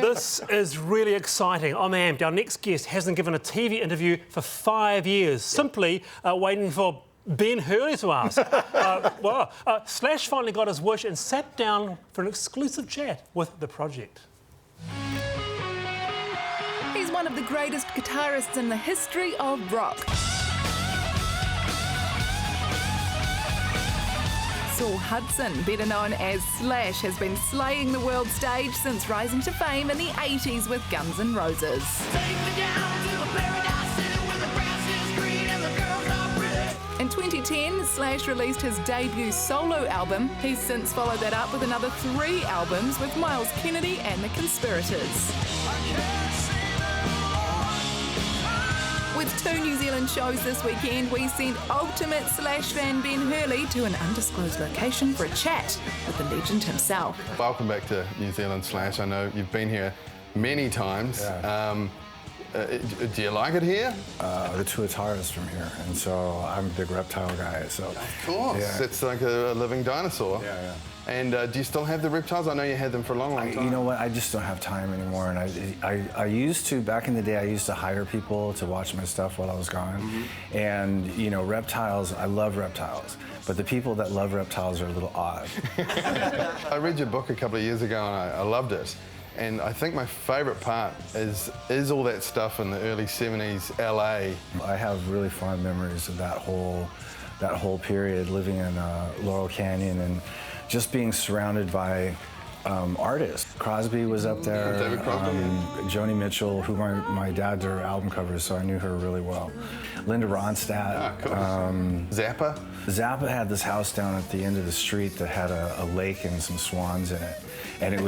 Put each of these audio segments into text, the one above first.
This is really exciting. I'm amped. Our next guest hasn't given a TV interview for 5 years, simply waiting for Ben Hurley to ask. Slash finally got his wish and sat down for an exclusive chat with the project. He's one of the greatest guitarists in the history of rock. Saul Hudson, better known as Slash, has been slaying the world stage since rising to fame in the 80s with Guns N' Roses. In 2010, Slash released his debut solo album. He's since followed that up with another 3 albums with Miles Kennedy and the Conspirators. With 2 New Zealand shows this weekend, we sent ultimate Slash fan Ben Hurley to an undisclosed location for a chat with the legend himself. Welcome back to New Zealand, Slash. I know you've been here many times. Yeah. Do you like it here? The Tuatara is from here, and so I'm a big reptile guy. So of course, yeah. It's like a living dinosaur. Yeah, yeah. And do you still have the reptiles? I know you had them for a long time. You know what? I just don't have time anymore. And I used to, back in the day, I used to hire people to watch my stuff while I was gone. Mm-hmm. And, you know, reptiles, I love reptiles. But the people that love reptiles are a little odd. I read your book a couple of years ago and I loved it. And I think my favourite part is all that stuff in the early 70s LA. I have really fond memories of that whole period, living in Laurel Canyon and just being surrounded by artists. Crosby was up there, David Crosby, Joni Mitchell, who my dad did her album covers, so I knew her really well. Linda Ronstadt. Zappa? Zappa had this house down at the end of the street that had a lake and some swans in it. And it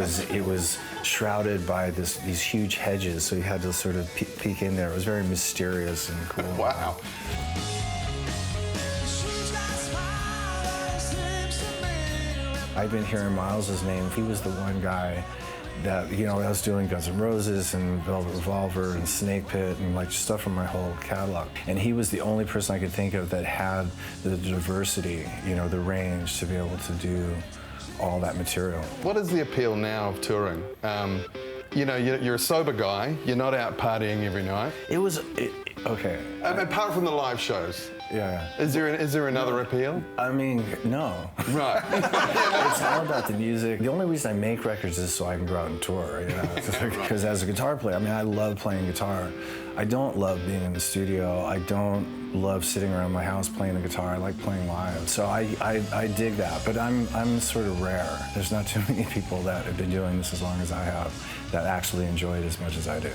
was shrouded by these huge hedges, so you had to sort of peek in there. It was very mysterious and cool. Wow. I've been hearing Miles' name. He was the one guy that, you know, I was doing Guns N' Roses and Velvet Revolver and Snake Pit and like stuff from my whole catalog. And he was the only person I could think of that had the diversity, you know, the range to be able to do all that material. What is the appeal now of touring? You know, you're a sober guy. You're not out partying every night. Okay. Apart from the live shows. Yeah. Is there another appeal? I mean, no. Right. It's all about the music. The only reason I make records is so I can go out and tour, you know? Because as a guitar player, I mean, I love playing guitar. I don't love being in the studio. I don't love sitting around my house playing the guitar. I like playing live. So I dig that, but I'm sort of rare. There's not too many people that have been doing this as long as I have that actually enjoy it as much as I do.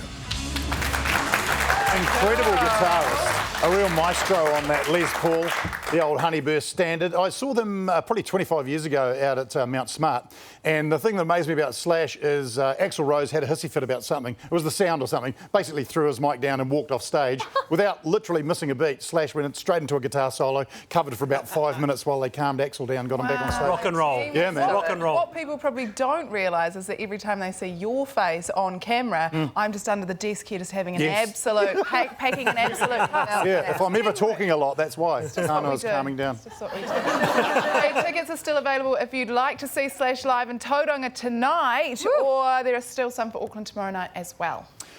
Incredible guitarist, a real maestro on that Les Paul, the old Honeyburst Standard. I saw them probably 25 years ago out at Mount Smart, and the thing that amazed me about Slash is Axl Rose had a hissy fit about something. It was the sound or something. Basically threw his mic down and walked off stage without literally missing a beat. Slash went straight into a guitar solo, covered for about 5 minutes while they calmed Axl down, got him back on stage. Rock and roll. Yeah, man. Rock and roll. What people probably don't realise is that every time they see your face on camera, I'm just under the desk here just having an absolute, packing an absolute puff. Yeah, if I'm ever talking a lot, that's why. I was calming down. It's just what we do. Hey, tickets are still available if you'd like to see Slash live in Tauranga tonight, or there are still some for Auckland tomorrow night as well.